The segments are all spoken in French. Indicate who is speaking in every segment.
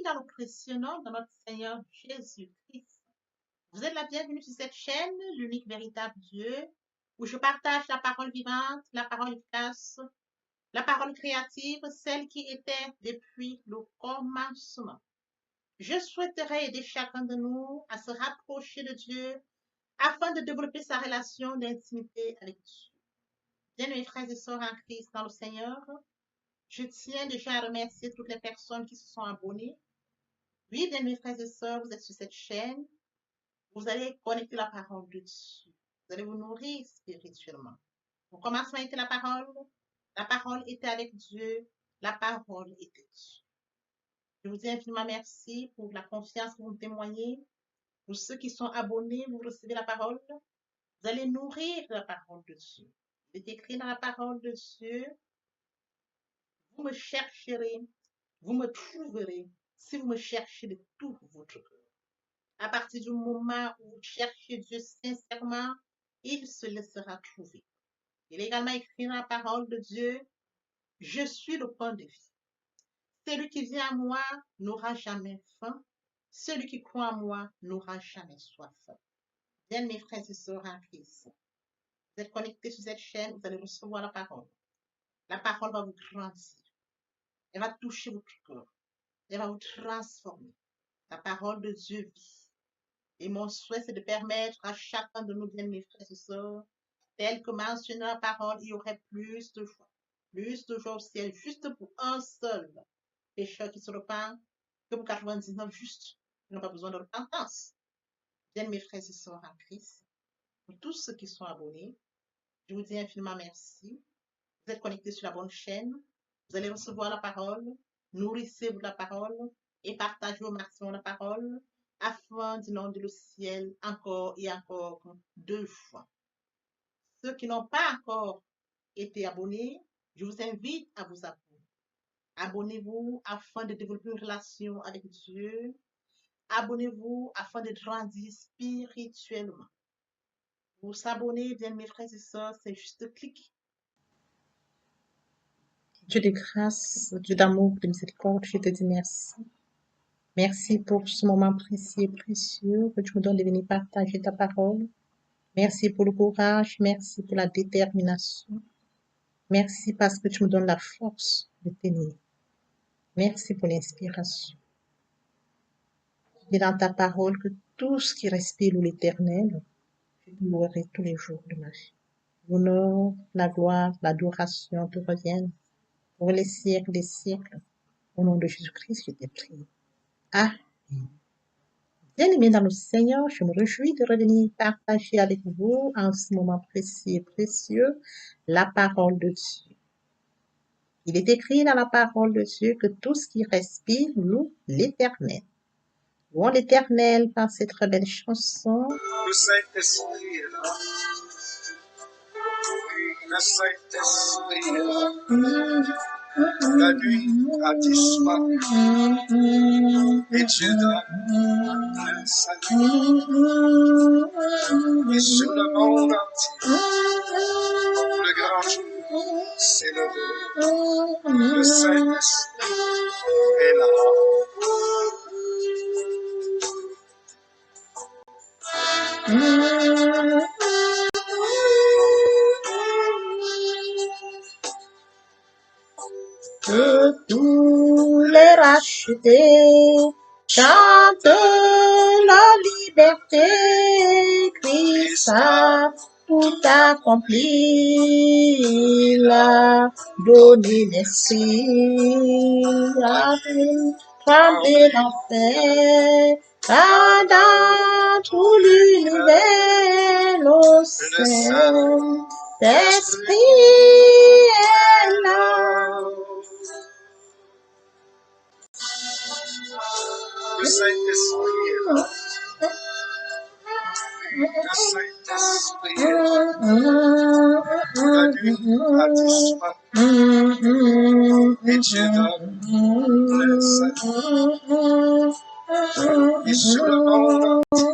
Speaker 1: dans le précieux nom de notre Seigneur Jésus-Christ. Vous êtes la bienvenue sur cette chaîne, l'unique véritable Dieu, où je partage la parole vivante, la parole efficace, la parole créative, celle qui était depuis le commencement. Je souhaiterais aider chacun de nous à se rapprocher de Dieu afin de développer sa relation d'intimité avec Dieu. Bien, mes frères et sœurs en Christ dans le Seigneur, je tiens déjà à remercier toutes les personnes qui se sont abonnées. Oui, bien, mes frères et sœurs, vous êtes sur cette chaîne. Vous allez connecter la parole de Dieu. Vous allez vous nourrir spirituellement. Au commencement était la parole. La parole était avec Dieu. La parole était Dieu. Je vous dis infiniment merci pour la confiance que vous me témoignez. Pour ceux qui sont abonnés, vous recevez la parole. Vous allez nourrir la parole de Dieu. Il est écrit dans la parole de Dieu. Vous me chercherez, vous me trouverez si vous me cherchez de tout votre cœur. À partir du moment où vous cherchez Dieu sincèrement, il se laissera trouver. Il est également écrit dans la parole de Dieu, je suis le pain de vie. Celui qui vient à moi n'aura jamais faim. Celui qui croit en moi n'aura jamais soif. Bien, mes frères et sœurs en Christ, vous êtes connectés sur cette chaîne, vous allez recevoir la parole. La parole va vous grandir. Elle va toucher votre cœur. Elle va vous transformer. La parole de Dieu vit. Et mon souhait, c'est de permettre à chacun de nous, bien mes frères et sœurs, tel que mentionné dans la parole, il y aurait plus de joie. Plus de joie au ciel, juste pour un seul pécheur qui se repent, que pour 99 justes qui n'ont pas besoin de repentance. Bien mes frères et sœurs en Christ, pour tous ceux qui sont abonnés, je vous dis infiniment merci. Vous êtes connectés sur la bonne chaîne. Vous allez recevoir la parole. Nourrissez-vous de la parole et partagez au maximum la parole afin d'inonder le ciel encore et encore 2 fois. Ceux qui n'ont pas encore été abonnés, je vous invite à vous abonner. Abonnez-vous afin de développer une relation avec Dieu. Abonnez-vous afin de grandir spirituellement. Pour s'abonner, bien mes frères et sœurs, c'est juste cliquer. Dieu de grâce, Dieu d'amour, de miséricorde, je te dis merci. Merci pour ce moment précieux et précieux que tu me donnes de venir partager ta parole. Merci pour le courage, merci pour la détermination. Merci parce que tu me donnes la force de tenir. Merci pour l'inspiration. Et dans ta parole que tout ce qui respire l'Éternel, je te louerai tous les jours de ma vie. L'honneur, la gloire, l'adoration te reviennent pour les siècles des siècles. Au nom de Jésus-Christ, je t'ai prié. Amen. Bien-aimés dans le Seigneur, je me réjouis de revenir partager avec vous en ce moment précis et précieux la parole de Dieu. Il est écrit dans la parole de Dieu que tout ce qui respire loue l'Éternel. Louons l'Éternel par cette très belle chanson.
Speaker 2: Le Saint-Esprit est là. Le Saint-Esprit est là. La nuit a disparu et Dieu donne le salut. Et sur le monde entier, le grand jour s'est levé. Le Saint-Esprit est là.
Speaker 1: Que tous les rachetés chantent la liberté. Christ a tout accompli. Il a donné l'esprit. A fait trembler l'enfer. Car dans tout l'univers, le Saint-Esprit est là.
Speaker 2: Le Saint-Esprit est là. Le Saint-Esprit est là. La nuit a disparu et Dieu donne le salut. Et sur le monde entier,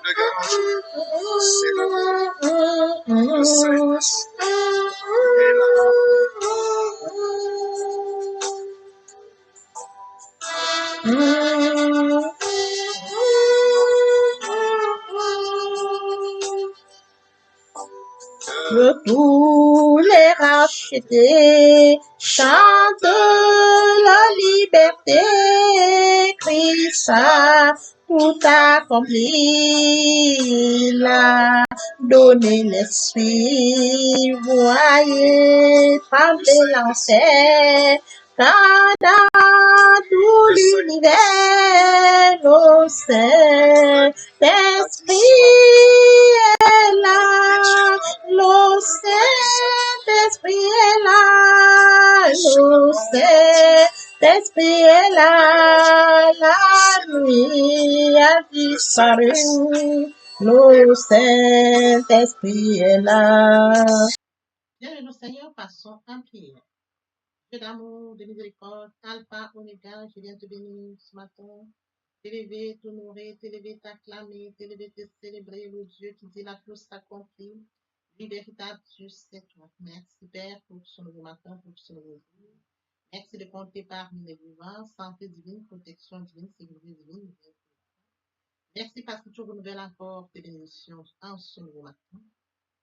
Speaker 2: le grand jour s'est levé. Le Saint-Esprit est là.
Speaker 1: Que tous les rachetés chantent la liberté, Christ a tout accompli, il a donné l'esprit, voyez trembler l'enfer, car dans tout l'univers, nos Saint-Esprit est là, le Saint-Esprit est là, le Saint-Esprit est là, la nuit a disparu, le Saint-Esprit est là. Bien, le Seigneur, passons en prière. Dieu d'amour, de miséricorde, Alpha, Oméga, je viens te bénir ce matin. T'élever, t'honorer, t'élever, t'acclamer, t'élever, te célébrer, le Dieu qui dit la chose s'accomplit. Le véritable Dieu, c'est toi. Merci Père pour ce nouveau matin, pour ce nouveau jour. Merci de compter parmi les vivants, santé divine, protection divine, sécurité divine. Merci parce que tu renouvelles encore tes bénédictions en ce nouveau matin.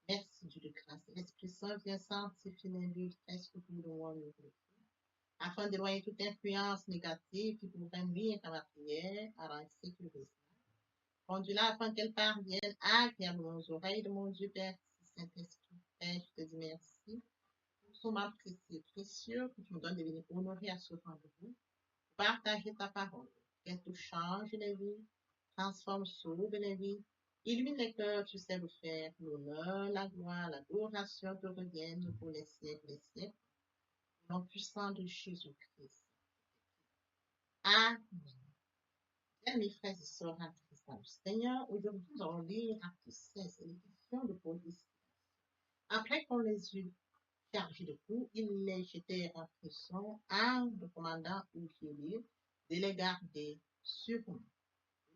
Speaker 1: Merci Dieu de grâce. L'Esprit Saint vient sanctifier les presque tout le monde, afin d'éloigner toute influence négative qui pourrait nuire à ma prière, à la sécurité. Conduis-la afin qu'elle parvienne agréablement aux oreilles de mon Dieu Père, Saint-Esprit. Père, je te dis merci pour ce moment précieux que tu me donnes de venir honorer à ce rendez-vous, partager ta parole, qu'elle te change les vies, transforme, sauve les vies, illumine les cœurs, tu sais le faire, l'honneur, la gloire, l'adoration te reviennent pour les siècles, au nom puissant de Jésus-Christ. Amen. Bien, mes frères et sœurs en Christ dans le Seigneur, aujourd'hui nous allons lire Acte 16, l'édition de Paul ici. Après qu'on les eut chargés de coups, ils les jetèrent en prison à le commandant Ougélier de les garder sur nous.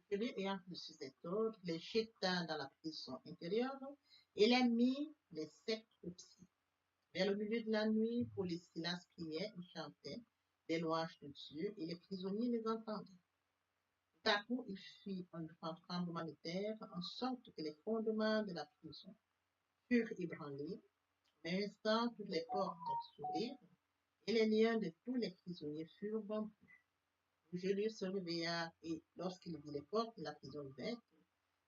Speaker 1: Ougélier ayant reçu cet ordre, les jeta dans la prison intérieure et les mit les 7 au pied. Vers le milieu de la nuit, Paul et Silas priaient et chantaient des louanges de Dieu et les prisonniers les entendaient. Tout à coup, il fit un grand tremblement de terre, en sorte que les fondements de la prison furent ébranlés. Mais instant, toutes les portes s'ouvrirent, et les liens de tous les prisonniers furent rompus. Julius se réveilla, et lorsqu'il vit les portes de la prison ouvertes,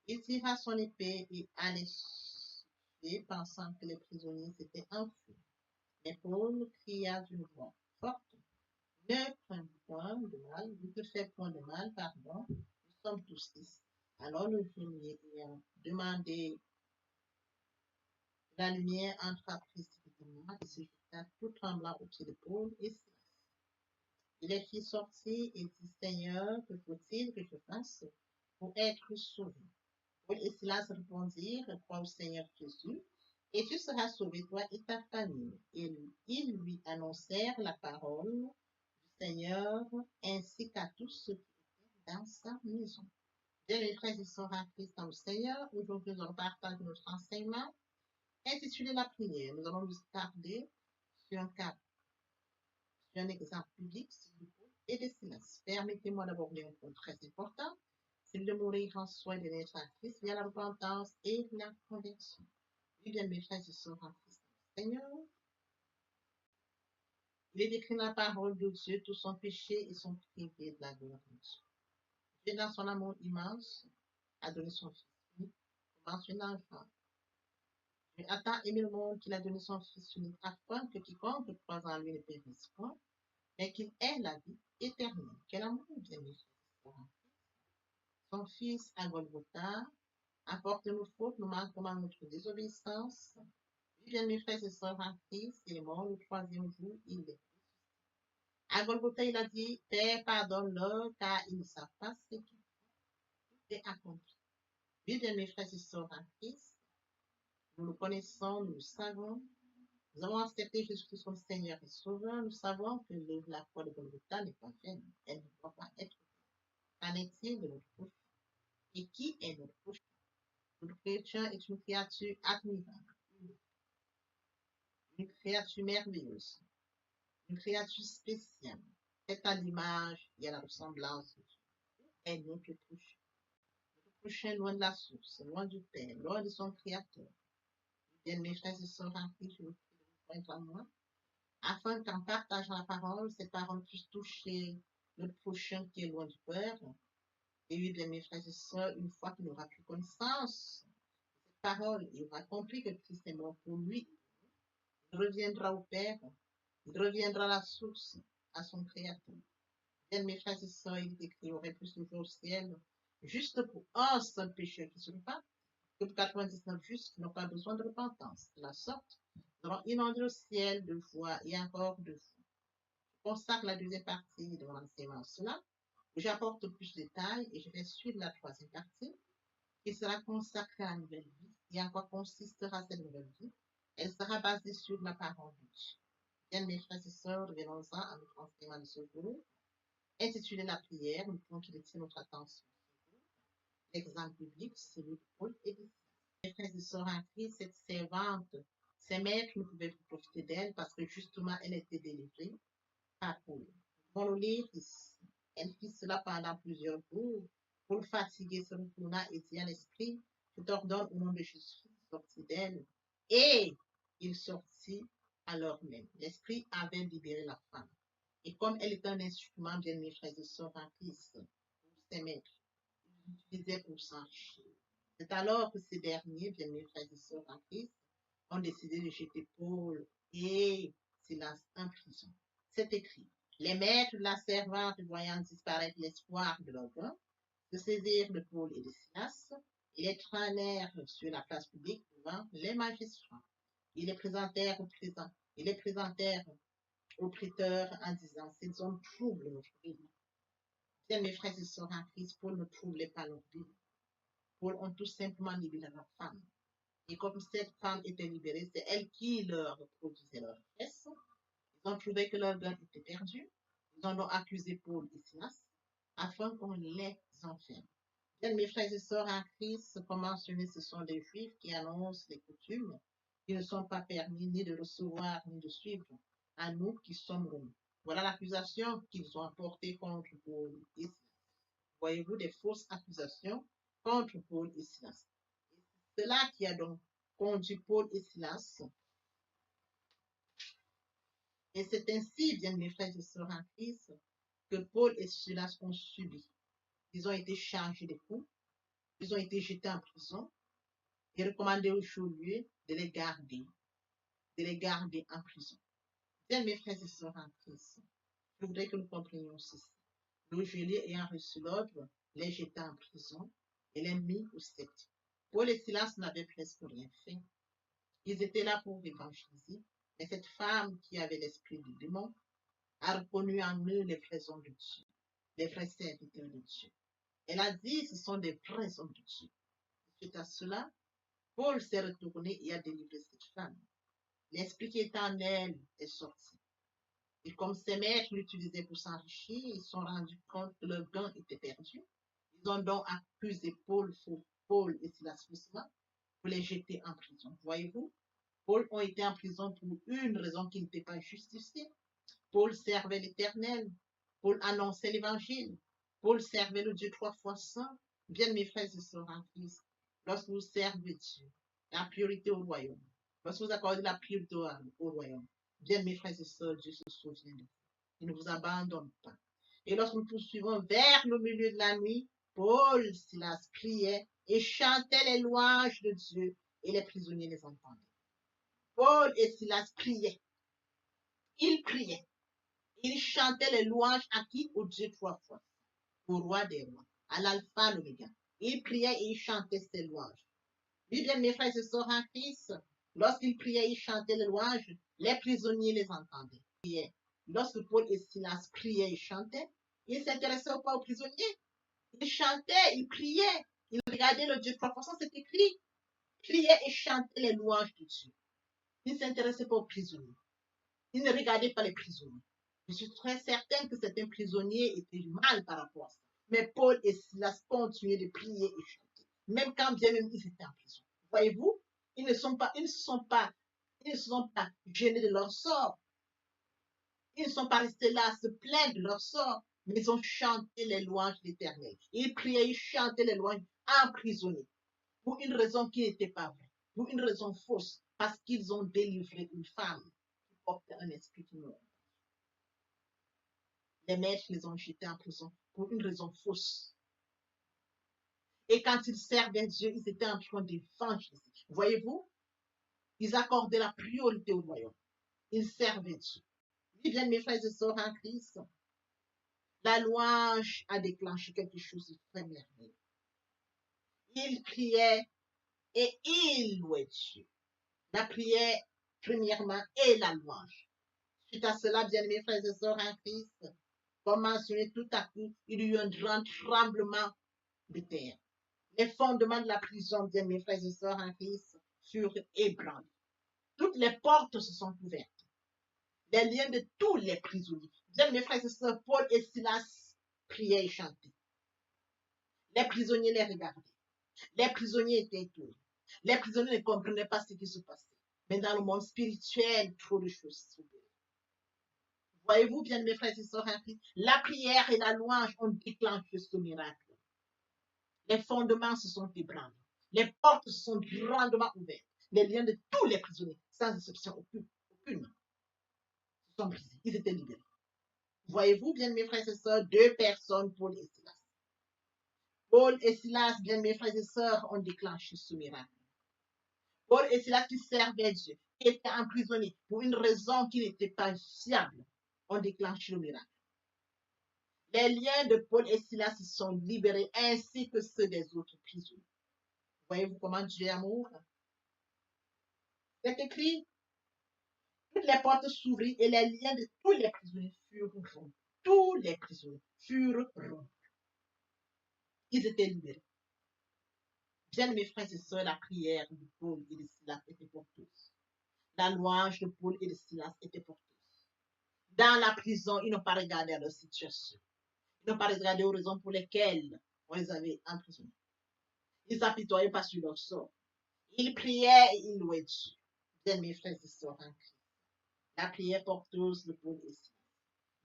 Speaker 1: il tira son épée et allait tuer, pensant que les prisonniers s'étaient enfuis. Mais Paul cria d'une voix forte: Ne crains point de mal, ne te fais point de mal, pardon, nous sommes tous ici. Alors le geôlier ayant demandé la lumière, entra précipitamment et se jeta tout tremblant au pied de Paul et Silas. Il les fit sortir et dit: Seigneur, que faut-il que je fasse pour être sauvé? Paul et Silas répondirent: Crois au Seigneur Jésus, et tu seras sauvé, toi et ta famille. Et ils lui annoncèrent la parole du Seigneur ainsi qu'à tous ceux qui étaient dans sa maison. Bien, les frères et sœurs en Christ dans le Seigneur, aujourd'hui nous allons partager notre enseignement intitulé La prière. Nous allons nous attarder sur un cas, sur un exemple public, celui de Paul et de Silas. Permettez-moi d'aborder un point très important, celui de mourir en soi et de naître à Christ via la repentance et la conversion. Oui, bien, mes frères et sœurs en Christ dans le Seigneur, il est décrit dans la parole de Dieu, tous sont péchés et sont privés de la gloire de Dieu. Dieu, dans son amour immense, a donné son Fils unique pour mentionner l'enfant. Dieu a tant aimé le monde qu'il a donné son Fils unique afin que quiconque croise en lui ne périsse point, mais qu'il ait la vie éternelle. Quel amour, bien mes frères. Son Fils à Golgotha apporte nos fautes, nos manquements, notre désobéissance. Bien mes frères et sœurs en Christ, il est mort le troisième jour, il est. À Golgotha, il a dit: Père, pardonne-leur, car ils ne savent pas ce qu'ils font. Tout est accompli. Bien mes frères et sœurs en Christ, nous le connaissons, nous le savons. Nous avons accepté Jésus-Christ comme Seigneur et Sauveur. Nous savons que la foi de Golgotha n'est pas vaine. Elle ne doit pas être. Qu'en est-il de notre prochain? Et qui est notre prochain? Notre chrétien est une créature admirable, une créature merveilleuse, une créature spéciale. C'est à l'image et à la ressemblance de Dieu. Et notre prochain loin de la source, loin du Père, loin de son Créateur. Bien, mes frères et sœurs en Christ, je vous prie de vous joindre à moi, afin qu'en partageant la parole, ces paroles puissent toucher notre prochain qui est loin du Père. Et oui, bien, mes frères et sœurs, une fois qu'il aura pris connaissance de cette parole, il aura compris que Christ est mort pour lui, il reviendra au Père, il reviendra à la source, à son Créateur. Bien, mes frères et sœurs, il est écrit, aurait plus de jour au ciel, juste pour un seul pécheur qui se repent, que pour 99 justes qui n'ont pas besoin de repentance. De la sorte, nous allons inonder le ciel de joie et encore de foi. Je consacre la deuxième partie de mon enseignement à cela, où j'apporte plus de détails et je vais suivre la troisième partie, qui sera consacrée à la nouvelle vie. Et en quoi consistera cette nouvelle vie? Elle sera basée sur la parole de Dieu. Bien, mes frères et sœurs, revenons-en à notre enseignement de ce jour, intitulé La prière, nous pouvons qu'il tient notre attention. L'exemple biblique, c'est le Paul et les mes frères et sœurs en Christ, cette servante, ses maîtres ne pouvaient plus profiter d'elle parce que justement elle était délivrée par Paul. On le lire ici. Elle fit cela pendant plusieurs jours. Paul fatigué se retourna et dit à l'esprit, je t'ordonne au nom de Jésus, sorti d'elle. Et il sortit alors même. L'esprit avait libéré la femme. Et comme elle était un instrument, bien mes frères et sœurs en Christ, pour ses maîtres, ils l'utilisaient pour s'enrichir. C'est alors que ces derniers, bien mes frères et sœurs en Christ, ont décidé de jeter Paul et Silas en prison. C'est écrit. Les maîtres de la servante, voyant disparaître l'espoir de leur gain, se saisirent de Paul et de Silas et les traînèrent sur la place publique devant les magistrats. Ils les présentèrent au prêteur en disant, ces hommes troublent notre vie. Bien mes frères et sœurs en Christ, Paul ne troublait pas leur vie. Paul ont tout simplement libéré leur femme. Et comme cette femme était libérée, c'est elle qui leur produisait leur pièce. Ils ont trouvé que leur gain était perdu. Ils ont donc accusé Paul et Silas afin qu'on les enferme. Bien, mes frères et sœurs en Christ, comme mentionné, ce sont des Juifs qui annoncent les coutumes qui ne sont pas permis ni de recevoir ni de suivre à nous qui sommes Romains. Voilà l'accusation qu'ils ont portée contre Paul et Silas. Voyez-vous des fausses accusations contre Paul et Silas. C'est cela qui a donc conduit Paul et Silas. Et c'est ainsi, bien mes frères et sœurs en Christ, que Paul et Silas ont subi. Ils ont été chargés de coups, ils ont été jetés en prison et recommandé au geôlier de les garder en prison. Bien mes frères et sœurs en Christ, je voudrais que nous comprenions ceci. Le geôlier ayant reçu l'ordre, les jeta en prison et les mit au septième. Paul et Silas n'avaient presque rien fait. Ils étaient là pour évangéliser, mais cette femme qui avait l'esprit du démon a reconnu en eux les vrais hommes de Dieu, les vrais serviteurs de Dieu. Elle a dit, ce sont des vrais hommes de Dieu. Suite à cela, Paul s'est retourné et a délivré cette femme. L'esprit qui est en elle est sorti. Et comme ses maîtres l'utilisaient pour s'enrichir, ils se sont rendus compte que leur gain était perdu. Ils ont donc accusé Paul et Silas faussement pour les jeter en prison. Voyez-vous, Paul ont été en prison pour une raison qui n'était pas justifiée. Paul servait l'Éternel. Paul annonçait l'Évangile. Paul servait le Dieu 3 fois saint. Bien, mes frères et sœurs en Christ, lorsque vous servez Dieu, la priorité au royaume, lorsque vous accordez la priorité au royaume, bien, mes frères et sœurs, Dieu se souvient de vous. Il ne vous abandonne pas. Et lorsque nous poursuivons vers le milieu de la nuit, Paul, Silas priait et chantait les louanges de Dieu et les prisonniers les entendaient. Paul et Silas priaient. Ils priaient. Ils chantaient les louanges à qui? Au Dieu 3 fois, au roi des rois, à l'alpha, l'oméga. Ils priaient et ils chantaient ces louanges. Oui, bien, mes frères et sœurs en Christ, lorsqu'ils priaient, ils chantaient les louanges, les prisonniers les entendaient. Lorsque Paul et Silas priaient et chantaient, ils ne s'intéressaient pas aux prisonniers. Ils chantaient, ils priaient, ils regardaient le Dieu 3 fois, c'est écrit. Priaient et chantaient les louanges de Dieu. Ils ne s'intéressaient pas aux prisonniers. Ils ne regardaient pas les prisonniers. Je suis très certaine que certains prisonniers étaient mal par rapport à ça. Mais Paul et Silas continuaient de prier et chanter. Même quand bien même ils étaient en prison. Voyez-vous, ils ne sont pas gênés de leur sort. Ils ne sont pas restés là à se plaindre de leur sort, mais ils ont chanté les louanges de l'Éternel. Ils priaient, ils chantaient les louanges emprisonnés pour une raison qui n'était pas vraie, pour une raison fausse, parce qu'ils ont délivré une femme qui portait un esprit immonde. Les maîtres les ont jetés en prison pour une raison fausse. Et quand ils servaient Dieu, ils étaient en train d'évangéliser. Voyez-vous, ils accordaient la priorité au royaume. Ils servaient Dieu. Oui, bien, mes frères et sœurs en Christ, la louange a déclenché quelque chose de très merveilleux. Ils priaient et ils louaient Dieu. La prière, premièrement, et la louange. Suite à cela, bien, mes frères et sœurs en Christ, comme mentionné tout à coup, il y a eu un grand tremblement de terre. Les fondements de la prison, bien, mes frères et sœurs en Christ, furent ébranlés. Toutes les portes se sont ouvertes. Les liens de tous les prisonniers. Bien, mes frères et sœurs, Paul et Silas priaient et chantaient. Les prisonniers les regardaient. Les prisonniers étaient étonnés. Les prisonniers ne comprenaient pas ce qui se passait. Mais dans le monde spirituel, trop de choses se sont. Voyez-vous, bien, mes frères et sœurs en Christ, la prière et la louange ont déclenché ce miracle. Les fondements se sont ébranlés. Les portes se sont grandement ouvertes. Les liens de tous les prisonniers, sans exception aucune, se sont brisés. Ils étaient libérés. Voyez-vous, bien, mes frères et sœurs, deux personnes, Paul et Silas. Paul et Silas, bien, mes frères et sœurs, ont déclenché ce miracle. Paul et Silas qui servaient Dieu, qui étaient emprisonnés pour une raison qui n'était pas fiable, ont déclenché le miracle. Les liens de Paul et Silas se sont libérés ainsi que ceux des autres prisonniers. Voyez-vous comment Dieu est amour? C'est écrit, toutes les portes s'ouvrirent et les liens de tous les prisonniers furent rompus. Tous les prisonniers furent rompus. Ils étaient libérés. Bien, mes frères et sœurs, la prière de Paul et de Silas était porteuse. La louange de Paul et de Silas était porteuse. Dans la prison, ils n'ont pas regardé à leur situation. Ils n'ont pas regardé aux raisons pour lesquelles on les avait emprisonnés. Ils s'apitoyaient pas sur leur sort. Ils priaient et ils louaient Dieu. Bien, mes frères et sœurs en Christ. La prière porteuse de Paul et Silas.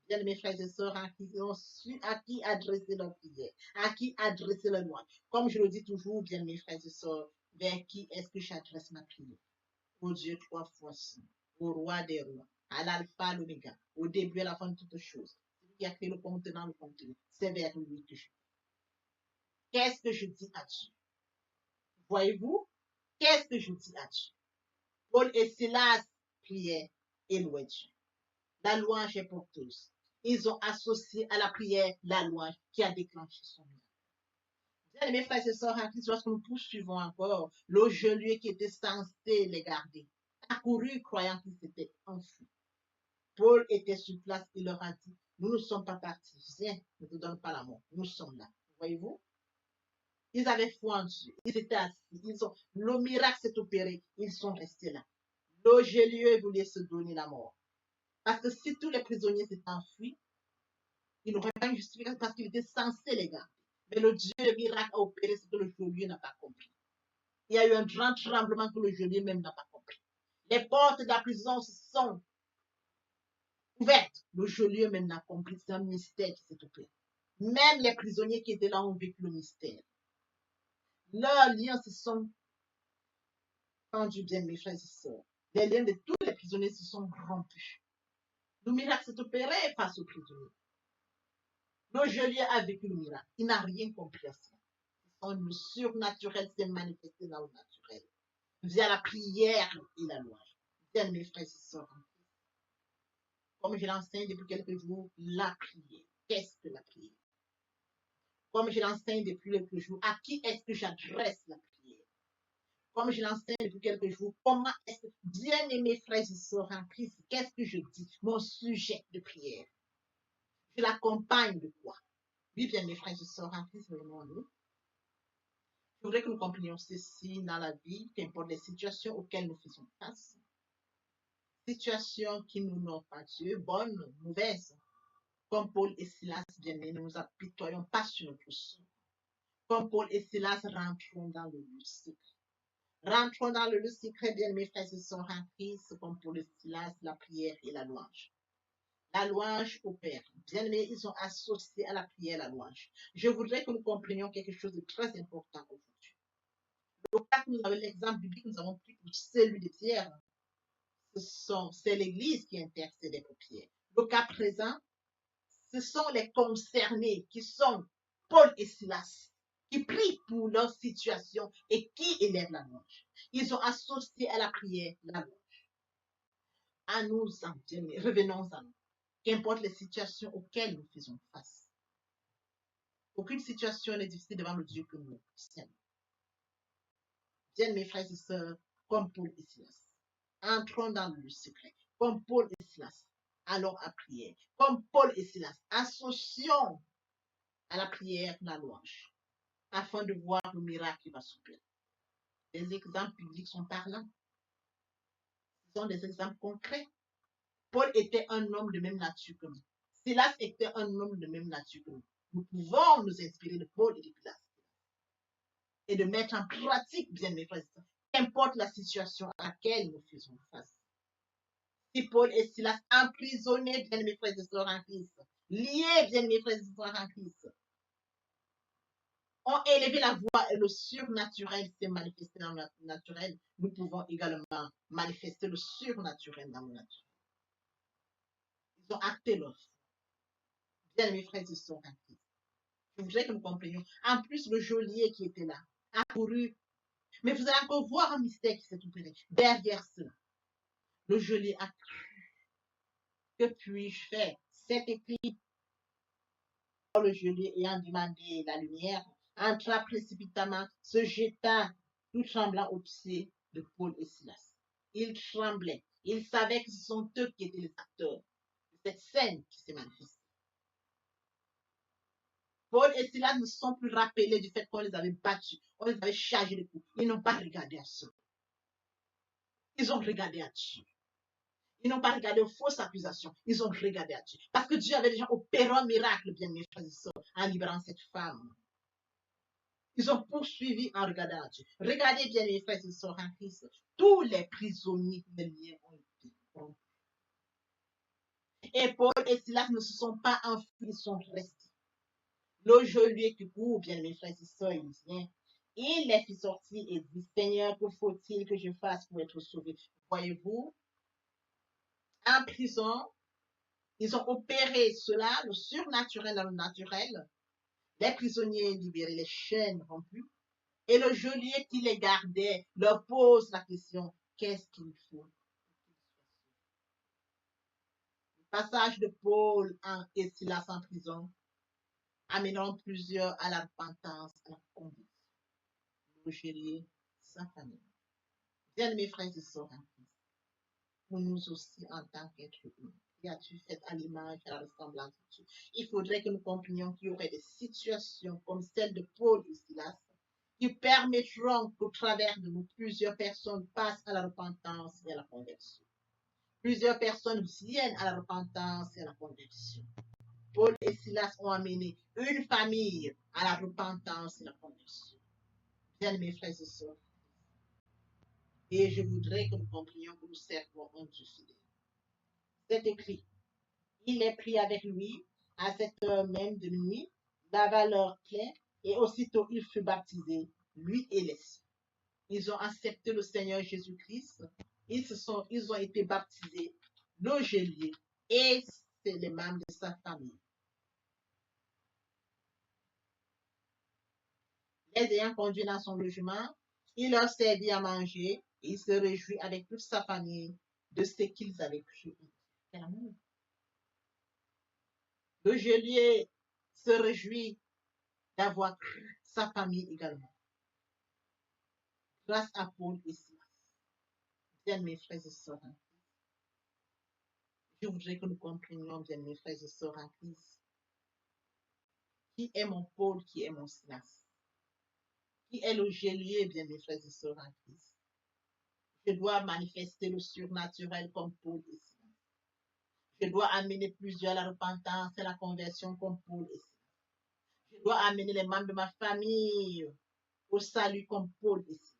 Speaker 1: Bien, mes frères et sœurs en Christ, ils ont su à qui adresser leur prière, à qui adresser leur louange. Comme je le dis toujours, bien, mes frères et sœurs, vers qui est-ce que j'adresse ma prière? Au Dieu trois fois saint, au roi des rois, à l'alpha, à l'oméga, au début et à la fin de toutes choses. Celui qui a créé le contenant, le contenu. C'est vers lui que je. Qu'est-ce que je dis à Dieu? Voyez-vous? Qu'est-ce que je dis à Dieu? Paul et Silas priaient et louaient Dieu. La louange est porteuse. Ils ont associé à la prière la louange qui a déclenché son miracle. Bien, mes frères et sœurs en Christ, lorsque nous poursuivons encore, le geôlier qui était censé les garder a couru croyant qu'il s'était enfui. Paul était sur place, il leur a dit, nous ne sommes pas partis, viens, ne te donne pas la mort, nous sommes là. Voyez-vous? Ils avaient foi en Dieu, ils étaient assis, le miracle s'est opéré, ils sont restés là. Le geôlier voulait se donner la mort. Parce que si tous les prisonniers s'étaient enfuis, il n'aurait pas une justification parce qu'il était censé les garder. Mais le Dieu de miracle a opéré ce que le geôlier n'a pas compris. Il y a eu un grand tremblement que le geôlier même n'a pas compris. Les portes de la prison se sont ouvertes. Le geôlier même n'a compris. C'est un mystère qui s'est opéré. Même les prisonniers qui étaient là ont vécu le mystère. Leurs liens se sont tendus, bien, mes frères et sœurs. Les liens de tous les prisonniers se sont rompus. Le miracle s'est opéré face aux prisonniers. Le geôlier a vécu le miracle. Il n'a rien compris à ça. Le surnaturel s'est manifesté dans le naturel. Via la prière et la louange. Bien, mes frères et sœurs. Comme je l'enseigne depuis quelques jours, la prière. Qu'est-ce que la prière? Comme je l'enseigne depuis quelques jours, à qui est-ce que j'adresse la prière? Comme je l'enseigne depuis quelques jours, comment est-ce que, bien aimés frères et sœurs en Christ, qu'est-ce que je dis? Mon sujet de prière. Je l'accompagne de quoi? Oui, bien mes frères et sœurs en Christ, nous. Je voudrais que nous comprenions ceci dans la vie, qu'importe les situations auxquelles nous faisons face. Situations qui nous n'ont pas Dieu, bonnes, mauvaises. Comme Paul et Silas, bien-aimés, ne nous apitoyons pas sur notre sort. Comme Paul et Silas, rentrons dans le lieu secret. Rentrons dans le lieu secret, bien mes frères et sœurs en Christ, comme Paul et Silas, la prière et la louange. La louange au Père. Bien aimés, ils ont associé à la prière la louange. Je voudrais que nous comprenions quelque chose de très important aujourd'hui. Le cas que nous avons, l'exemple biblique que nous avons pris pour celui de Pierre, c'est l'Église qui intercède pour Pierre. Le cas présent, ce sont les concernés qui sont Paul et Silas, qui prient pour leur situation et qui élèvent la louange. Ils ont associé à la prière la louange. À nous, revenons à nous. Qu'importe les situations auxquelles nous faisons face. Aucune situation n'est difficile devant le Dieu que nous sommes. Bien, mes frères et sœurs, comme Paul et Silas, entrons dans le secret. Comme Paul et Silas, allons à prière. Comme Paul et Silas, associons à la prière la louange, afin de voir le miracle qui va s'opérer. Les exemples bibliques sont parlants. Ce sont des exemples concrets. Paul était un homme de même nature que nous. Silas était un homme de même nature que nous. Nous pouvons nous inspirer de Paul et de Silas et de mettre en pratique, bien mes frères, qu'importe la situation à laquelle nous faisons face. Si Paul et Silas emprisonnés, bien mes frères et sœurs en Christ, liés, bien mes frères et sœurs en Christ, ont élevé la voix et le surnaturel s'est manifesté dans le naturel, nous pouvons également manifester le surnaturel dans le naturel. Ils ont acté l'offre. Bien mes frères et sœurs en Christ. Je voudrais que nous comprenions. En plus, le geôlier qui était là a couru. Mais vous allez encore voir un mystère qui s'est opéré derrière cela. Le geôlier a cru. Que puis-je faire? C'est écrit. Le geôlier ayant demandé la lumière entra précipitamment, se jeta tout tremblant aux pieds de Paul et Silas. Il tremblait. Il savait que ce sont eux qui étaient les acteurs de cette scène qui s'est manifestée. Paul et Silas ne se sont plus rappelés du fait qu'on les avait battus, on les avait chargés de coups. Ils n'ont pas regardé à cela. Ils ont regardé à Dieu. Ils n'ont pas regardé aux fausses accusations. Ils ont regardé à Dieu. Parce que Dieu avait déjà opéré un miracle, bien mes frères et sœurs, en libérant cette femme. Ils ont poursuivi en regardant à Dieu. Regardez bien mes frères et sœurs en Christ. Tous les prisonniers de liens ont été rompus. Et Paul et Silas ne se sont pas enfuis, ils sont restés. Le geôlier qui court, bien mes frères et sœurs, il vient. Il les fit sortir et dit, Seigneur, que faut-il que je fasse pour être sauvé? Voyez-vous, en prison, ils ont opéré cela, le surnaturel dans le naturel. Les prisonniers libérés, les chaînes rompues. Et le geôlier qui les gardait leur pose la question, qu'est-ce qu'il faut? Le passage de Paul et Silas en prison amenant plusieurs à la repentance, à la conversion. Le geôlier, sa famille. Bien mes frères et sœurs en Christ, pour nous aussi en tant qu'être humain, créatures faites à l'image et à la ressemblance de Dieu. Il faudrait que nous comprenions qu'il y aurait des situations comme celle de Paul et Silas qui permettront qu'au travers de nous, plusieurs personnes passent à la repentance et à la conversion. Plusieurs personnes viennent à la repentance et à la conversion. Paul et Silas ont amené une famille à la repentance et à la conversion. Bien mes frères et sœurs, et je voudrais que nous comprenions que nous servons un Dieu fidèle. C'est écrit, il est pris avec lui à cette heure même de nuit, lava leur plaie, et aussitôt il fut baptisé, lui et les siens. Ils ont accepté le Seigneur Jésus-Christ, ils ont été baptisés, le geôlier, et c'est les membres de sa famille. Les ayant conduits dans son logement, il leur servit à manger, et il se réjouit avec toute sa famille de ce qu'ils avaient cru. Quel amour! Le geôlier se réjouit d'avoir cru sa famille également, grâce à Paul et Silas. Bien mes frères et sœurs en Christ, je voudrais que nous comprenions, bien mes frères et sœurs en Christ, qui est mon Paul, qui est mon Silas, qui est le geôlier, bien mes frères et sœurs en Christ. Je dois manifester le surnaturel comme Paul et Silas. Je dois amener plusieurs à la repentance et à la conversion comme Paul et Silas. Je dois amener les membres de ma famille au salut comme Paul et Silas.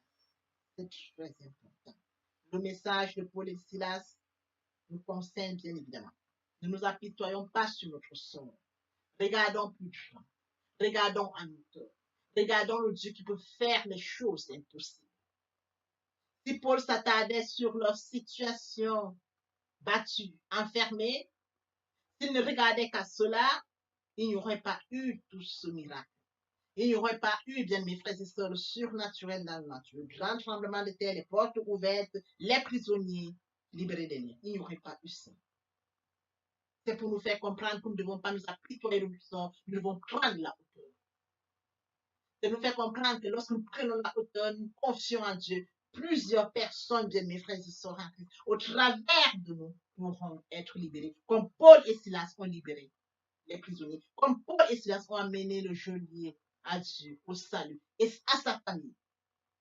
Speaker 1: C'est très important. Le message de Paul et Silas nous concerne bien évidemment. Ne nous apitoyons pas sur notre sort. Regardons plus loin. Regardons en hauteur. Regardons le Dieu qui peut faire les choses impossibles. Si Paul s'attardait sur leur situation battue, enfermée, s'il ne regardait qu'à cela, il n'y aurait pas eu tout ce miracle. Il n'y aurait pas eu, bien mes frères et sœurs, le surnaturel dans la nature, le grand tremblement de terre, les portes ouvertes, les prisonniers libérés des liens. Il n'y aurait pas eu ça. C'est pour nous faire comprendre que nous ne devons pas nous apitoyer le sort, nous devons prendre la hauteur. C'est nous faire comprendre que lorsque nous prenons la hauteur, nous confions en Dieu. Plusieurs personnes, bien mes frères et sœurs, au travers de nous, pourront être libérés, comme Paul et Silas ont libéré les prisonniers, comme Paul et Silas ont amené le geôlier à Dieu, au salut, et à sa famille,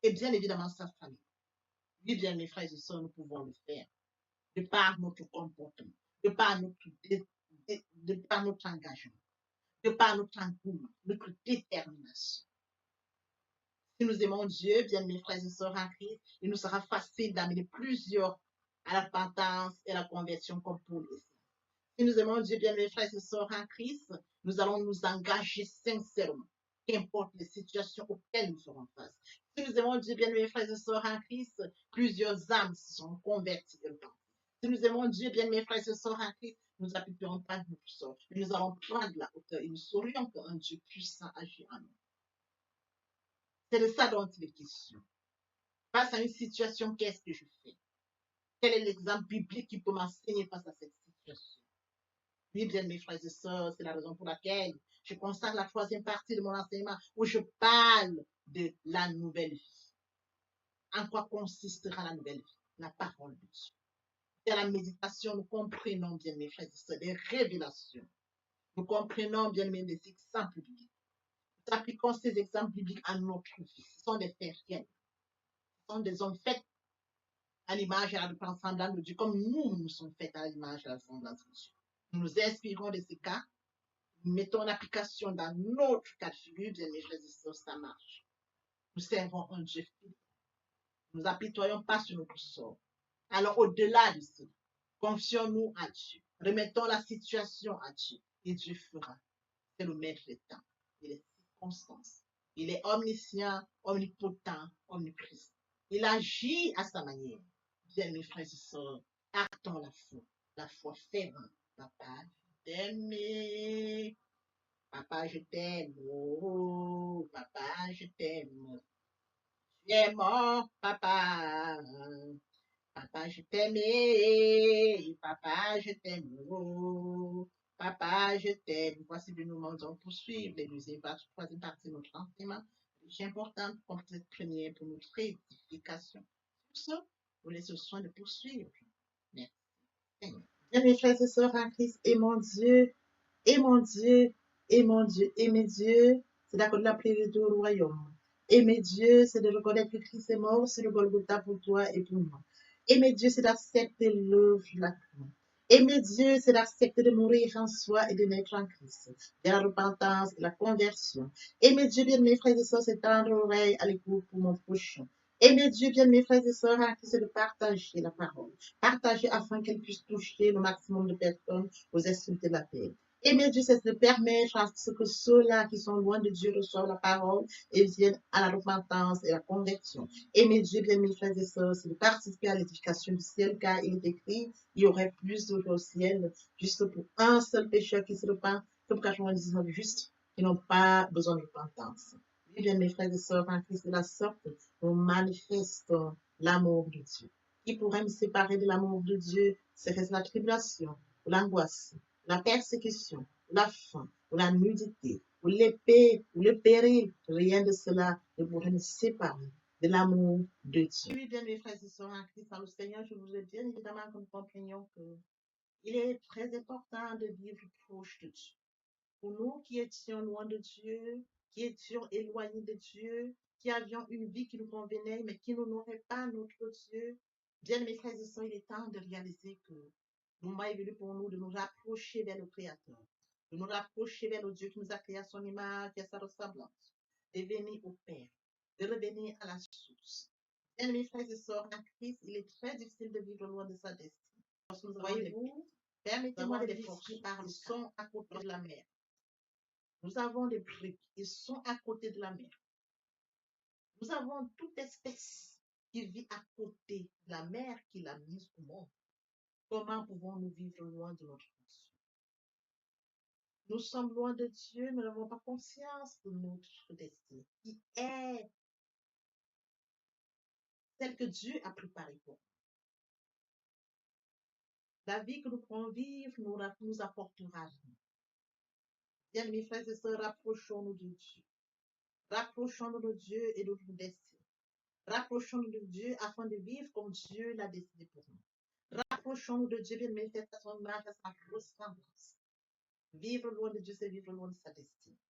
Speaker 1: et bien évidemment sa famille. Oui, bien mes frères et sœurs, nous pouvons le faire, de par notre comportement, de par notre engagement, de par notre engouement, notre détermination. Si nous aimons Dieu, bien mes frères et sœurs en Christ, il nous sera facile d'amener plusieurs à la repentance et à la conversion comme Paul et Silas. Si nous aimons Dieu, bien mes frères et sœurs en Christ, nous allons nous engager sincèrement, qu'importe les situations auxquelles nous ferons face. Si nous aimons Dieu, bien mes frères et sœurs en Christ, plusieurs âmes sont converties et repentent. Si nous aimons Dieu, bien mes frères et sœurs en Christ, nous n'appliquerons pas notre sort, mais nous allons prendre la hauteur et nous saurions qu'un Dieu puissant agit en nous. C'est de ça dont il est question. Face à une situation, qu'est-ce que je fais? Quel est l'exemple biblique qui peut m'enseigner face à cette situation? Oui, bien mes frères et sœurs, c'est la raison pour laquelle je consacre la troisième partie de mon enseignement où je parle de la nouvelle vie. En quoi consistera la nouvelle vie? La parole de Dieu. Dans la méditation, nous comprenons bien mes frères et sœurs des révélations. Nous comprenons bien des exemples bibliques. Nous appliquons ces exemples bibliques à notre vie. Ce sont des faits réels. Ce sont des hommes faits à l'image et à la semblance de Dieu, comme nous sommes faits à l'image et à la semblance de Dieu. Nous nous inspirons de ces cas, nous mettons l'application dans notre cas de figure, bien mes frères et sœurs, ça marche. Nous servons un Dieu fidèle. Nous n'apitoyons pas sur notre sort. Alors, au-delà de cela, confions-nous à Dieu. Remettons la situation à Dieu et Dieu fera. C'est le maître des temps et des circonstances. Il est omniscient, omnipotent, omniprésent. Il agit à sa manière. Bien, mes frères et sœurs, actons la foi fervente. Papa, je t'aime. Papa, je t'aime. Oh, papa, je t'aime. Tu es mon papa. Papa, je t'aime. Papa, je t'aime. Oh, papa, je t'aime. Voici que nous allons poursuivre les deuxième partie, troisième partie de notre enseignement. C'est important pour cette première, pour notre édification. Sur ce, vous laissez le soin de poursuivre. Merci. Bien, mes frères et sœurs en Christ, et mon Dieu, et mon Dieu, et mon Dieu, aimer Dieu, c'est d'accorder la priorité au royaume. Aimer Dieu, c'est de reconnaître que Christ est mort sur le Golgotha pour toi et pour moi. Aimer Dieu, c'est d'accepter l'œuvre de la croix. Aimer Dieu, c'est d'accepter de mourir en soi et de naître en Christ, de la repentance et la conversion. Aimer Dieu, bien mes frères et sœurs, c'est tendre l'oreille à l'écoute pour mon prochain. Aimer Dieu, bien mes frères et sœurs, c'est de partager la parole. Partager afin qu'elle puisse toucher le maximum de personnes aux extrémités de la terre. Aimer Dieu, c'est de permettre à ce que ceux-là qui sont loin de Dieu reçoivent la parole et viennent à la repentance et à la conversion. Aimer Dieu, bien mes frères et sœurs, c'est de participer à l'édification du ciel, car il est écrit, il y aurait plus d'eau au ciel, juste pour un seul pécheur qui se repent, que pour 99 justes qui n'ont pas besoin de repentance. Oui, bien mes frères et sœurs, en Christ de la sorte, nous manifestons l'amour de Dieu. Qui pourrait me séparer de l'amour de Dieu? Serait-ce la tribulation, ou l'angoisse, la persécution, la faim, ou la nudité, ou l'épée, ou le péril? Rien de cela ne pourrait nous séparer de l'amour de Dieu. Oui, bien mes frères et sœurs en Christ, dans le Seigneur, je voudrais bien évidemment que nous comprenions qu'il est très important de vivre proche de Dieu. Pour nous qui étions loin de Dieu, qui étions éloignés de Dieu, qui avions une vie qui nous convenait, mais qui n'honorait pas notre Dieu, bien mes frères et sœurs, il est temps de réaliser que le moment est venu pour nous de nous rapprocher vers le Créateur, de nous rapprocher vers le Dieu qui nous a créé à son image et à sa ressemblance, de venir au Père, de revenir à la source. Bien mes frères et sœurs, en Christ, il est très difficile de vivre loin de sa destinée. Voyez-vous, Permettez-moi de dire qui ils sont à côté de la mer. Nous avons des briques, ils sont à côté de la mer. Nous avons toute espèce qui vit à côté de la mer qu'il a mise au monde. Comment pouvons-nous vivre loin de notre Dieu? Nous sommes loin de Dieu, nous n'avons pas conscience de notre destin, qui est celle que Dieu a préparée pour nous. La vie que nous pourrons vivre nous apportera vie. Bien, mes frères et sœurs, rapprochons-nous de Dieu. Rapprochons-nous de Dieu et de notre destin. Rapprochons-nous de Dieu afin de vivre comme Dieu l'a décidé pour nous. Rapprochons-nous de Dieu, bien, mes frères, à son image, à sa ressemblance. Vivre loin de Dieu, c'est vivre loin de sa destinée.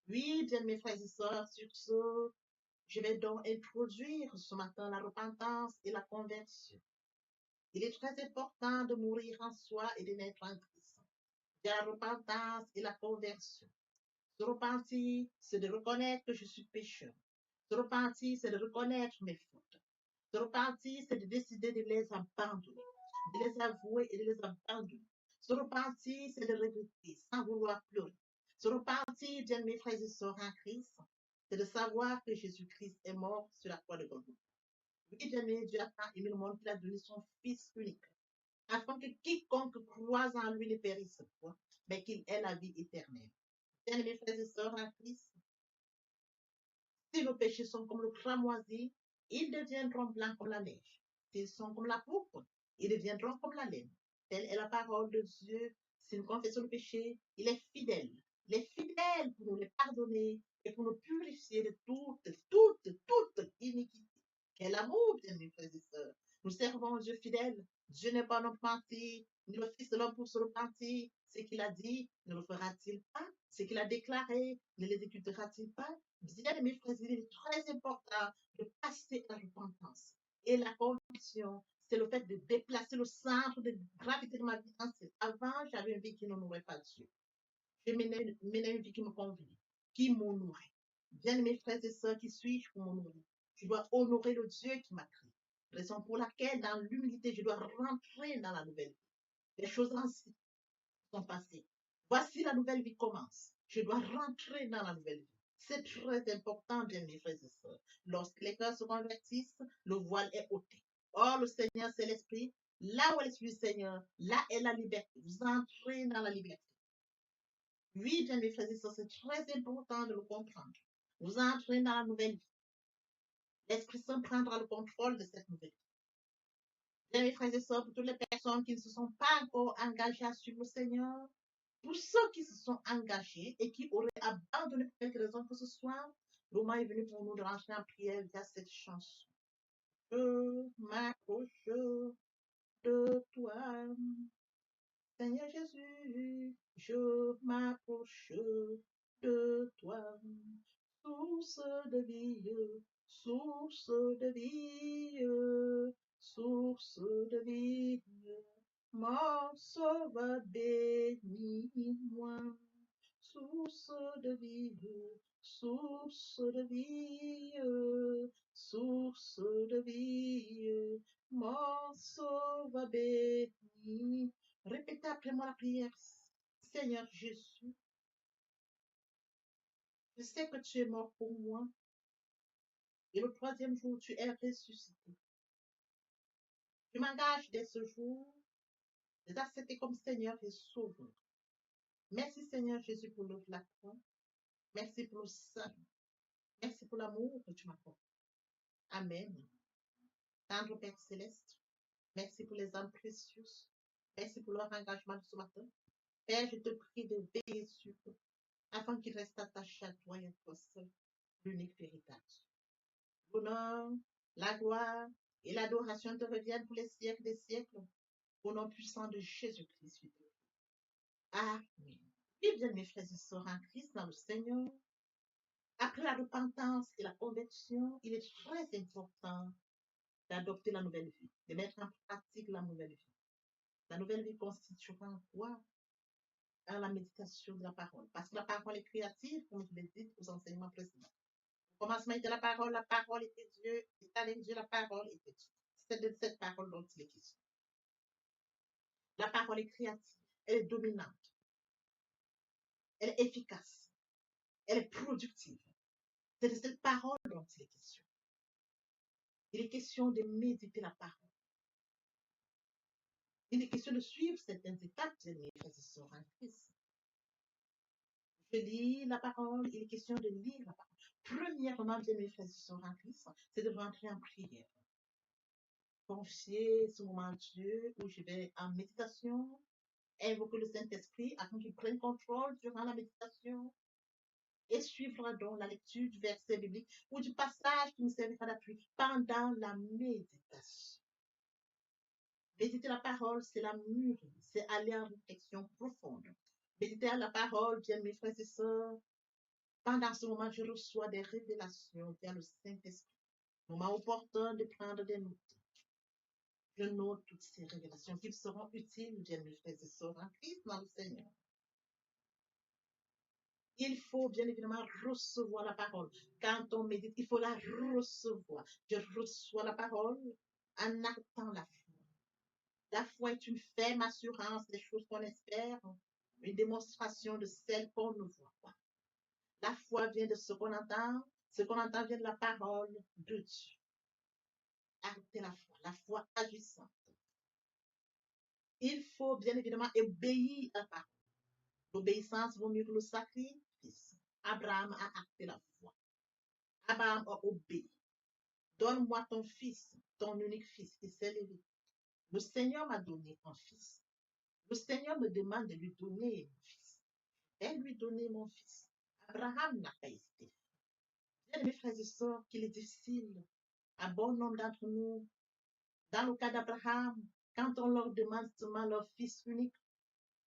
Speaker 1: Oui, bien, mes frères et sœurs, sur ce, je vais donc introduire ce matin la repentance et la conversion. Il est très important de mourir en soi et de naître en Christ. Il y a la repentance et la conversion. Se repentir, c'est de reconnaître que je suis pécheur. Se repentir, c'est de reconnaître mes fautes. Se repentir, c'est de décider de les abandonner, de les avouer et de les abandonner. Se repentir, c'est de regretter sans vouloir pleurer. Se repentir, bien mes frères et sœurs en Christ, c'est de savoir que Jésus-Christ est mort sur la croix de Golgotha. Oui, bien aimé, Dieu a tant aimé le monde qu'il a donné son Fils unique, afin que quiconque croise en lui ne périsse point, mais qu'il ait la vie éternelle. Bien mes frères et sœurs en Christ, si nos péchés sont comme le cramoisi, ils deviendront blancs comme la neige. S'ils sont comme la pourpre, ils deviendront comme la laine. Telle est la parole de Dieu. Si nous confessons le péché, il est fidèle. Il est fidèle pour nous les pardonner et pour nous purifier de toute iniquité. Quel amour, bien mes frères et sœurs. Nous servons un Dieu fidèle. Dieu n'est pas notre menti, ni le Fils de l'homme pour se repentir. Ce qu'il a dit, ne le fera-t-il pas? Ce qu'il a déclaré, ne l'exécutera-t-il pas? Bien, mes frères, il est très important de passer à la repentance. Et la conviction, c'est le fait de déplacer le centre de gravité de ma vie ancienne. Avant, j'avais une vie qui n'honorait pas Dieu. Je menais une vie qui me convenait, qui m'honorait. Bien, mes frères et sœurs, qui suis-je pour m'honorer? Je dois honorer le Dieu qui m'a créé. Raison pour laquelle, dans l'humilité, je dois rentrer dans la nouvelle vie. Les choses anciennes sont passées. Voici la nouvelle vie commence. Je dois rentrer dans la nouvelle vie. C'est très important, bien mes frères et sœurs. Lorsque les cœurs se convertissent, le voile est ôté. Or, le Seigneur, c'est l'Esprit. Là où est l'Esprit du Seigneur, là est la liberté. Vous entrez dans la liberté. Oui, bien mes frères et sœurs, c'est très important de le comprendre. Vous entrez dans la nouvelle vie. L'Esprit Saint prendra le contrôle de cette nouvelle vie. Bien mes frères et sœurs, pour toutes les personnes qui ne se sont pas encore engagées à suivre le Seigneur, pour ceux qui se sont engagés et qui auraient abandonné pour quelque raison que ce soit, le moment est venu pour nous de rentrer en prière via cette chanson. Je m'approche de toi, Seigneur Jésus, je m'approche de toi, source de vie, source de vie, source de vie. Mon sauveur bénis-moi, source de vie, source de vie, source de vie, mon sauveur bénis. Répétez après moi la prière. Seigneur Jésus, je sais que tu es mort pour moi et le troisième jour tu es ressuscité. Je m'engage dès ce jour de t'accepter comme Seigneur et Sauveur. Merci Seigneur Jésus pour l'œuvre de la croix. Merci pour le salut. Merci pour l'amour que tu m'accordes. Amen. Tendre Père Céleste, merci pour les âmes précieuses. Merci pour leur engagement de ce matin. Père, je te prie de veiller sur eux afin qu'ils restent attachés à toi et à toi seul, l'unique véritable. L'honneur, la gloire et l'adoration te reviennent pour les siècles des siècles. Au nom puissant de Jésus-Christ. Amen. Et bien, mes frères et sœurs en Christ, dans le Seigneur, après la repentance et la conversion, il est très important d'adopter la nouvelle vie, de mettre en pratique la nouvelle vie. La nouvelle vie constituera quoi? À la méditation de la parole. Parce que la parole est créative, comme je l'ai dit aux enseignements précédents. Au commencement était la parole était Dieu, et avec Dieu, la parole était Dieu. C'est de cette parole dont il est question. La parole est créative, elle est dominante, elle est efficace, elle est productive. C'est de cette parole dont il est question. Il est question de méditer la parole. Il est question de suivre certaines étapes de mes frères et sœurs en Christ. Je lis la parole, il est question de lire la parole. Premièrement, bien mes frères et sœurs en Christ, c'est de rentrer en prière. Confier ce moment à Dieu où je vais en méditation, invoquer le Saint-Esprit afin qu'il prenne contrôle durant la méditation et suivre donc la lecture du verset biblique ou du passage qui nous servira d'appui pendant la méditation. Méditer la parole, c'est la mûrir, c'est aller en réflexion profonde. Méditer la parole, bien mes frères et sœurs, pendant ce moment, je reçois des révélations via le Saint-Esprit. Moment opportun de prendre des notes. Je note toutes ces révélations qui seront utiles, bien mes frères et sœurs, en Christ dans le Seigneur. Il faut bien évidemment recevoir la parole. Quand on médite, il faut la recevoir. Je reçois la parole en actant la foi. La foi est une ferme assurance des choses qu'on espère, une démonstration de celles qu'on ne voit pas. La foi vient de ce qu'on entend vient de la parole de Dieu. Acter la foi agissante. Il faut bien évidemment obéir à la parole. L'obéissance vaut mieux que le sacrifice. Abraham a acté la foi. Abraham a obéi. Donne-moi ton fils, ton unique fils, qui s'est levé. Le Seigneur m'a donné un fils. Le Seigneur me demande de lui donner mon fils. Je vais lui donner mon fils. Abraham n'a pas hésité. Bien, mes frères et sœurs, qu'il est difficile à bon nombre d'entre nous, dans le cas d'Abraham, quand on leur demande seulement leur fils unique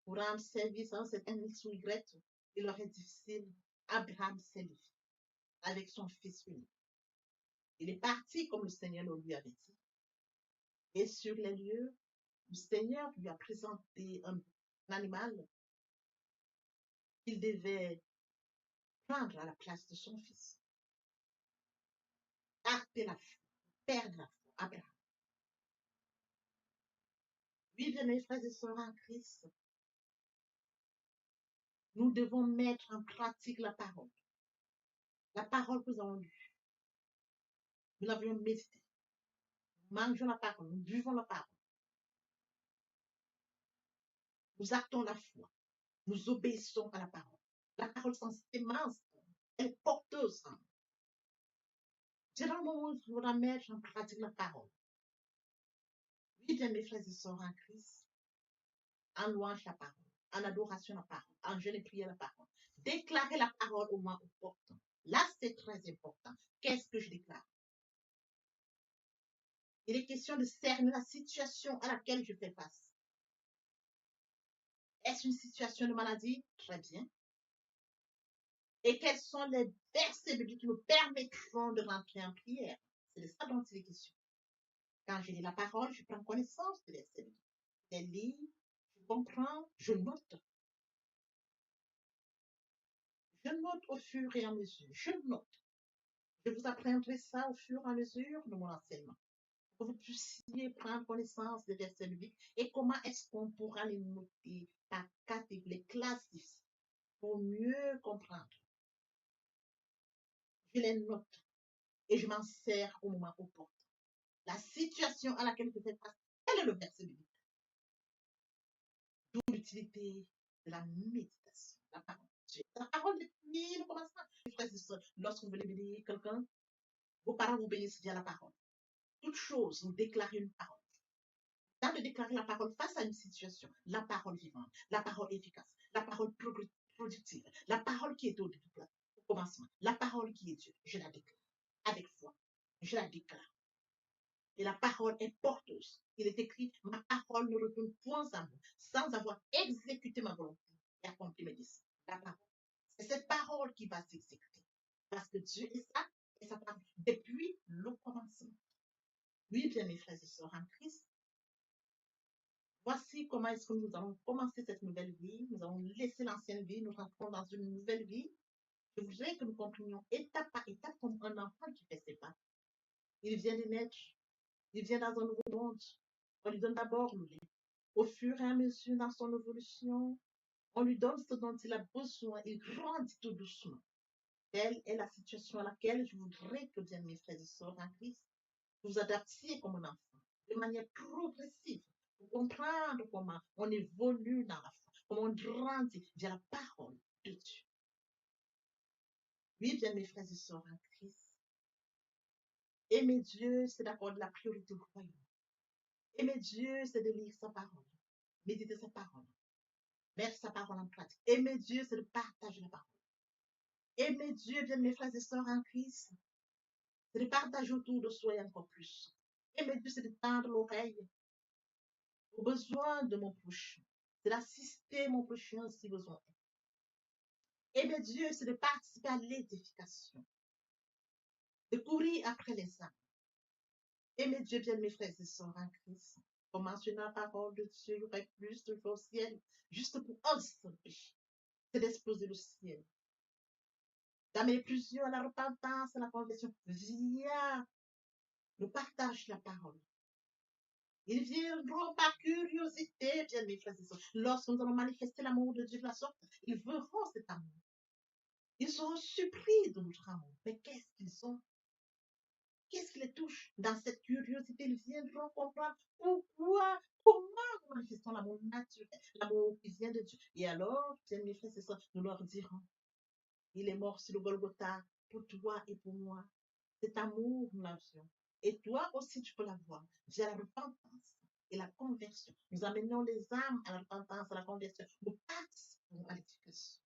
Speaker 1: pour rendre service à un certain X ou Y, il leur est difficile. Abraham s'est levé avec son fils unique. Il est parti comme le Seigneur le lui avait dit. Et sur les lieux, le Seigneur lui a présenté un animal qu'il devait prendre à la place de son fils. Acter la foi, perdre la foi, Abraham. Oui, bien mes frères et sœurs en Christ, nous devons mettre en pratique la parole. La parole que nous avons lue. Nous l'avions méditée. Nous mangeons la parole, nous buvons la parole. Nous actons la foi. Nous obéissons à la parole. La parole sans sémence, elle est porteuse. C'est dans le moment où il faudra mettre en pratique la parole. Oui, bien mes frères et sœurs en Christ, en louange la parole, en adoration la parole, en jeûne et prière la parole. Déclarer la parole au moment opportun. Là, c'est très important. Qu'est-ce que je déclare? Il est question de cerner la situation à laquelle je fais face. Est-ce une situation de maladie? Très bien. Et quels sont les versets bibliques qui me permettront de rentrer en prière? C'est de ça dont il est question. Quand je lis la parole, je prends connaissance des versets bibliques. Je les lis, je comprends, je note. Je note au fur et à mesure. Je note. Je vous apprendrai ça au fur et à mesure de mon enseignement. Pour que vous puissiez prendre connaissance des versets bibliques et comment est-ce qu'on pourra les noter par catégorie, les classifier pour mieux comprendre. Je les note et je m'en sers au moment opportun. La situation à laquelle je fais face, quel est le verset biblique? D'où l'utilité de la méditation, la parole de Dieu. La parole depuis le commencement. Frères et sœurs, lorsque vous voulez bénir quelqu'un, vos parents vous bénissent via la parole. Toute chose, vous déclarez une parole. Dans de déclarer la parole face à une situation, la parole vivante, la parole efficace, la parole productive, la parole qui est au commencement, la parole qui est Dieu, je la déclare avec foi. Je la déclare. Et la parole est porteuse. Il est écrit, ma parole ne retourne point à moi, sans avoir exécuté ma volonté et accompli mes désirs. La parole. C'est cette parole qui va s'exécuter. Parce que Dieu est ça, et ça parle depuis le commencement. Oui, bien mes frères et sœurs en Christ, voici comment est-ce que nous allons commencer cette nouvelle vie. Nous allons laisser l'ancienne vie, nous rentrons dans une nouvelle vie. Je voudrais que nous comprenions étape par étape comme un enfant qui fait ses pas. Il vient de naître, il vient dans un nouveau monde. On lui donne d'abord le lait. Au fur et à mesure dans son évolution, on lui donne ce dont il a besoin. Il grandit tout doucement. Telle est la situation à laquelle je voudrais que, bien mes frères et sœurs en Christ, vous adaptiez comme un enfant, de manière progressive, pour comprendre comment on évolue dans la foi, comment on grandit via la parole de Dieu. Oui, bien mes frères et sœurs en Christ, aimer Dieu, c'est d'accorder la priorité au royaume. Aimer Dieu, c'est de lire sa parole, méditer sa parole, mettre sa parole en pratique. Aimer Dieu, c'est de partager la parole. Aimer Dieu, bien mes frères et sœurs en Christ, c'est de partager autour de soi encore plus. Aimer Dieu, c'est de tendre l'oreille aux besoins de mon prochain, c'est d'assister mon prochain si besoin est. Aimer Dieu, c'est de participer à l'édification, de courir après les âmes. Aimer Dieu, bien mes frères et sœurs en Christ. Pour mentionner la parole de Dieu, il y aurait plus de au ciel, juste pour un seul péché, c'est d'exploser le ciel. D'amener plusieurs à la repentance, à la conversion, via le partage de la parole. Ils viendront par curiosité, bien mes frères et sœurs. Lorsque nous allons manifester l'amour de Dieu de la sorte, ils verront cet amour. Ils seront surpris de notre amour. Mais qu'est-ce qu'ils ont? Qu'est-ce qui les touche? Dans cette curiosité, ils viendront comprendre pourquoi, comment nous manifestons l'amour naturel, l'amour qui vient de Dieu. Et alors, bien mes frères et sœurs, nous leur dirons, il est mort sur le Golgotha pour toi et pour moi. Cet amour, nous l'avions. Et toi aussi, tu peux l'avoir via la repentance et la conversion. Nous amenons les âmes à la repentance, à la conversion. Nous participons à l'éducation,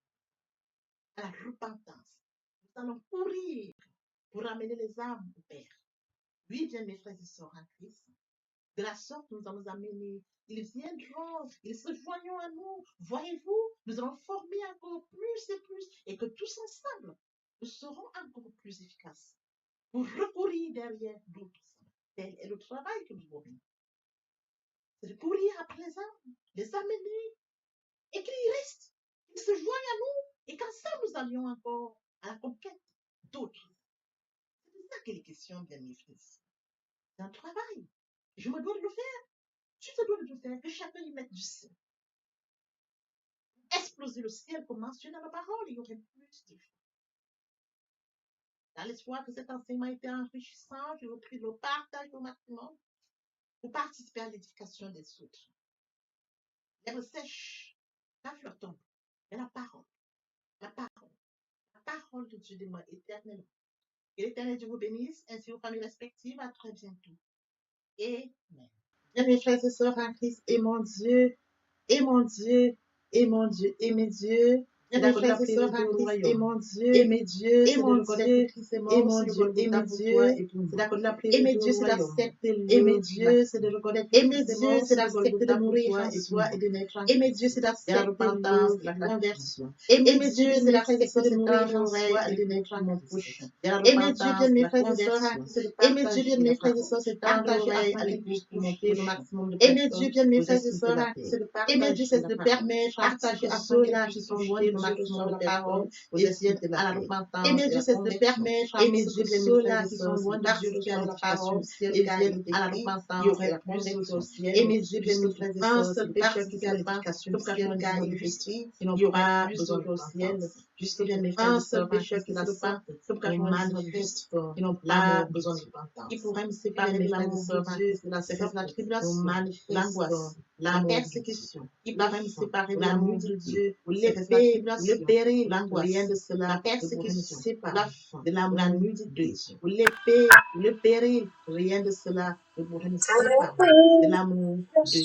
Speaker 1: à la repentance. Nous allons courir pour amener les âmes au Père. Oui, bien mes frères et sœurs en Christ. De la sorte, nous allons amener. Ils viendront, ils se joindront à nous. Voyez-vous, nous allons former encore plus et plus. Et que tous ensemble, nous serons encore plus efficaces pour recourir derrière d'autres âmes. Tel est le travail que nous avons. C'est de courir après les amener, et qu'ils restent, qu'ils se joignent à nous, et qu'ensemble nous allions encore à la conquête d'autres. C'est ça qu'il est question, bien mes frères. C'est un travail. Je me dois de le faire. Tu te dois de le faire, que chacun y mette du sien. Exploser le ciel, comme mentionné dans la parole, il y aurait plus de vie. Dans l'espoir que cet enseignement était enrichissant, je vous prie de le partager au maximum pour participer à l'édification des autres. L'herbe sèche, la fleur tombe, mais la parole de Dieu demeure éternellement. Que l'Éternel Dieu vous bénisse, ainsi vos familles respectives. À très bientôt. Amen. Bien, mes frères et sœurs en Christ, et mon Dieu, et mon Dieu, et mon Dieu, et mes dieux. Bien, mes frères et sœurs en Christ, et mon Dieu, et mes dieux, et mon Dieu, et mon Dieu, et mes dieux, c'est d'accomplir et mes dieux, c'est d'accepter et mes dieux, c'est de reconnaître et mes dieux, c'est d'accepter de mourir en soi et de naître en et mes dieux, c'est d'accepter la repentance, la conversion. Et mes dieux, c'est d'accepter de mourir en soi et de naître en mon prochain. Et mes dieux, bien mes frères et sœurs en Christ, et mes dieux, bien mes frères et sœurs, c'est partager afin qu'ils puissent toucher le maximum de personnes. Et mes dieux, bien mes frères et sœurs en Christ, c'est de partager. Et mes dieux, c'est de permettre partager à ceux-là qui sont loin de maximum de parole aux esprits de la repentance. Et mes dieux, c'est de permettre à ceux-là qui sont loin de Dieu de la parole et viennent à la repentance. Il y aurait plus au ciel. Et mes dieux, bien mes frères et sœurs, c'est participer à l'éducation du ciel car il écrit qu'il n'y aura plus au ciel. Juste bien mes frères et sœurs, pécheurs qui le pas, comme quand on manifeste qui n'ont pas besoin de repentance. Qui pourrait me séparer de l'amour de Dieu, c'est la séquence de la tribulation, l'angoisse, la persécution. Qui pourrait me séparer de l'amour de Dieu, l'épée, le péril, l'angoisse, rien de cela, la persécution, la faim, de l'amour, la nudité, l'épée, le péril, rien de cela ne pourrait me séparer de l'amour de Dieu.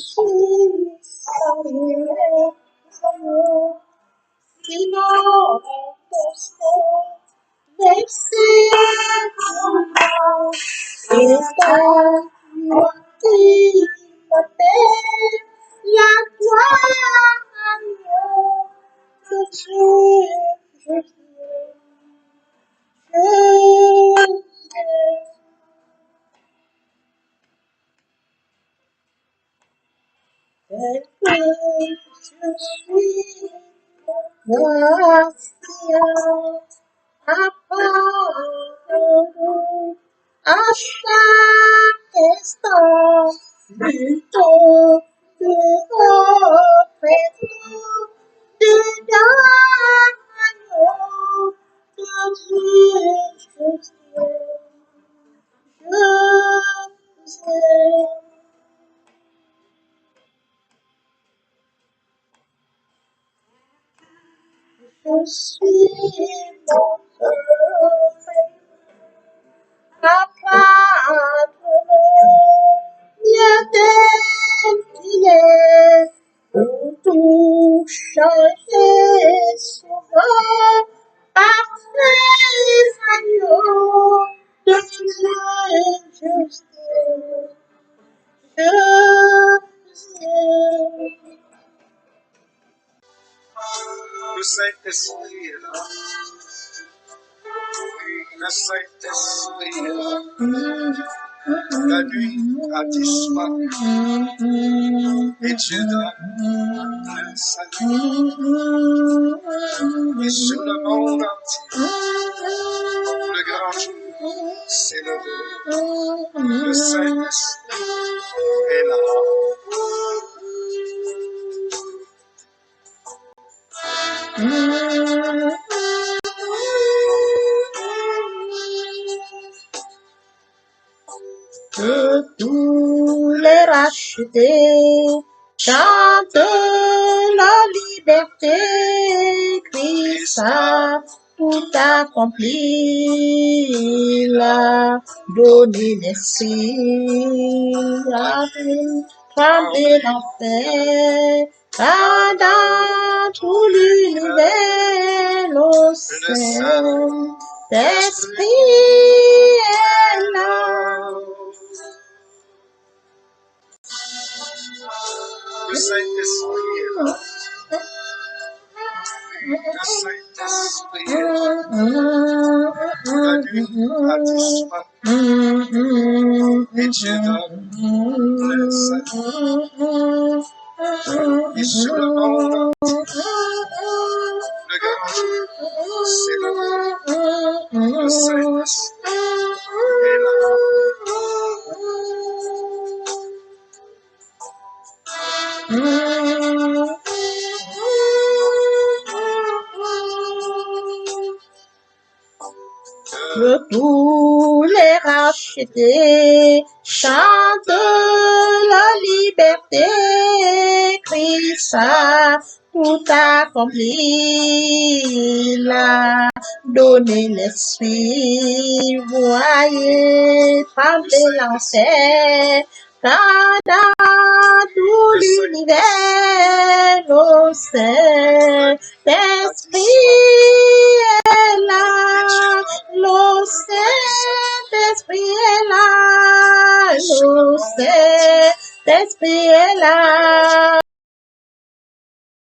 Speaker 1: Hasta está de offrir de l'agneau de Dieu, je suis mon qu'il est pour tout changer souvent par ses agneaux de Dieu juste. Je sais.
Speaker 2: Le Saint-Esprit est là. Oui, le Saint-Esprit est là. La nuit a disparu et Dieu donne le salut. Et sur le monde entier, le grand jour s'est levé. Le Saint-Esprit est là.
Speaker 1: Que tous les rachetés chantent la liberté, Christ a tout accompli, l'a donné l'esprit, a fait trembler l'enfer, car dans tout l'univers, le Saint-Esprit est là.
Speaker 2: Le Saint-Esprit est là. Le Saint-Esprit est là. La nuit a disparu et Dieu donne le salut. Et sur le monde entier, le grand jour s'est levé. Le Saint-Esprit est là.
Speaker 1: Que tous les rachetés chantent la liberté, Christ a tout accompli, l'a donné l'esprit, voyez trembler l'enfer, car dans tout l'univers, le Saint-Esprit est là. Le Saint-Esprit est là. Le Saint-Esprit est là.